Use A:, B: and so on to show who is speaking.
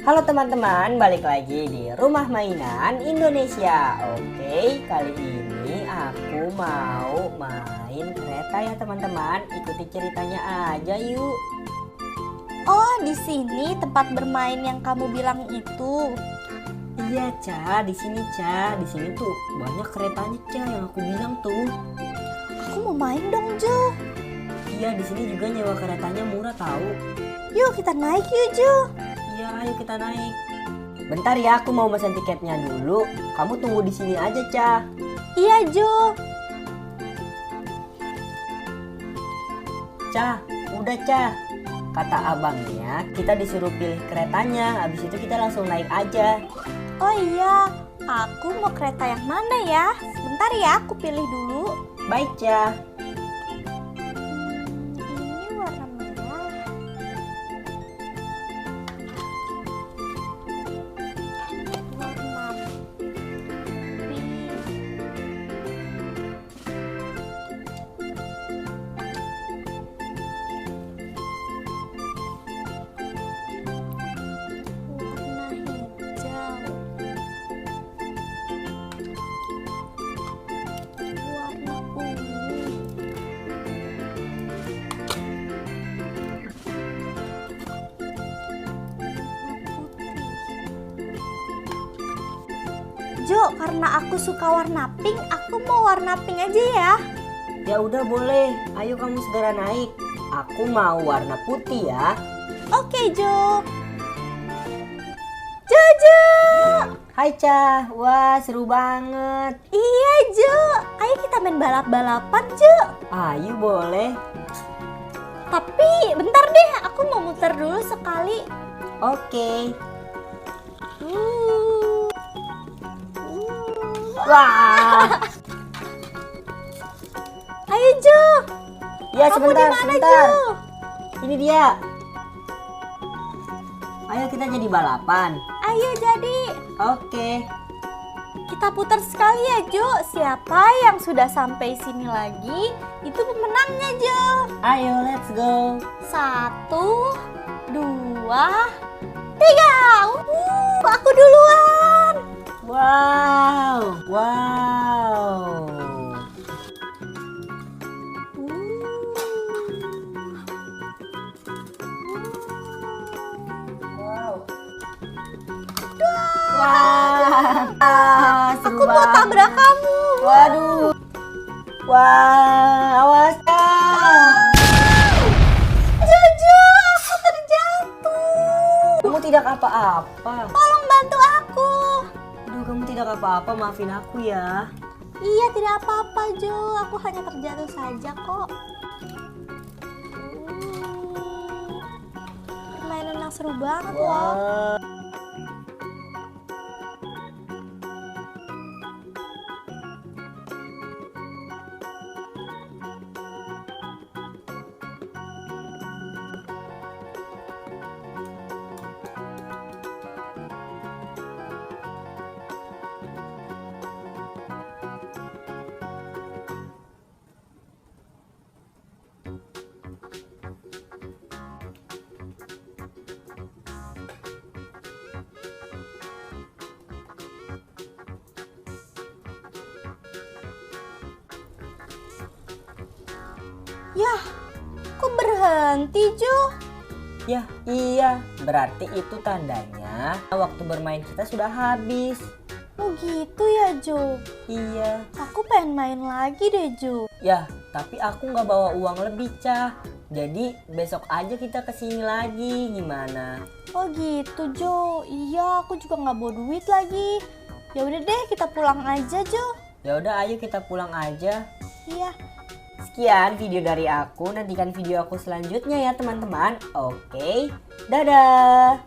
A: Halo teman-teman, balik lagi di Rumah Mainan Indonesia. Oke, kali ini aku mau main kereta ya teman-teman. Ikuti ceritanya aja yuk.
B: Oh, di sini tempat bermain yang kamu bilang itu.
A: Iya, Ca, di sini, Ca. Di sini tuh banyak keretanya, Ca, yang aku bilang tuh.
B: Aku mau main dong, Jo.
A: Iya, di sini juga nyewa keretanya murah tahu.
B: Yuk kita naik yuk, Jo.
A: Iya, ayo kita naik. Bentar ya, aku mau mesen tiketnya dulu. Kamu tunggu di sini aja, Ca.
B: Iya, Jo.
A: Ca, udah, Ca. Kata abangnya, kita disuruh pilih keretanya. Habis itu kita langsung naik aja.
B: Oh iya, aku mau kereta yang mana ya? Sebentar ya, aku pilih dulu.
A: Baik, Ca.
B: Ini warna merah. Warna pink. Warna hijau. Warna ungu. Jo, karena aku suka warna pink, aku mau warna pink aja ya.
A: Ya udah boleh. Ayo kamu segera naik. Aku mau warna putih ya.
B: Oke, Jo. Jojo.
A: Hai, Ca. Wah, seru banget.
B: Iya, Jo. Ayo kita main balap-balapan, Jo.
A: Ayo boleh.
B: Tapi bentar deh, aku mau muter dulu sekali.
A: Oke.
B: Uh.
A: Wah.
B: Ayo, Jo.
A: Ya
B: Kamu
A: sebentar,
B: di mana,
A: sebentar.
B: Jo?
A: Ini dia. Ayo kita jadi balapan.
B: Ayo jadi.
A: Oke.
B: Kita putar sekali ya, Jo. Siapa yang sudah sampai sini lagi, itu pemenangnya, Jo.
A: Ayo let's go.
B: 1, 2, 3. Aku duluan.
A: Wow. Wow. Wow. Wah, seru
B: Aku mau
A: banget.
B: tabrak kamu.
A: Waduh. Wah, awas, Kak.
B: Jojo, aku terjatuh.
A: Kamu tidak apa-apa.
B: Tolong bantu aku.
A: Aduh, kamu tidak apa-apa, maafin aku ya.
B: Iya, tidak apa-apa, Jo. Aku hanya terjatuh saja kok. Permainan yang seru banget loh.
A: Wah.
B: Yah, kok berhenti, Jo?
A: Ya, iya. Berarti itu tandanya waktu bermain kita sudah habis.
B: Oh gitu ya, Jo.
A: Iya.
B: Aku pengen main lagi deh, Jo.
A: Ya, tapi aku nggak bawa uang lebih, Cah. Jadi besok aja kita kesini lagi, gimana?
B: Oh gitu, Jo. Iya, aku juga nggak bawa duit lagi. Ya udah deh, kita pulang aja, Jo.
A: Ya udah, ayo kita pulang aja.
B: Iya.
A: Sekian video dari aku. Nantikan video aku selanjutnya ya teman-teman. Oke, dadah.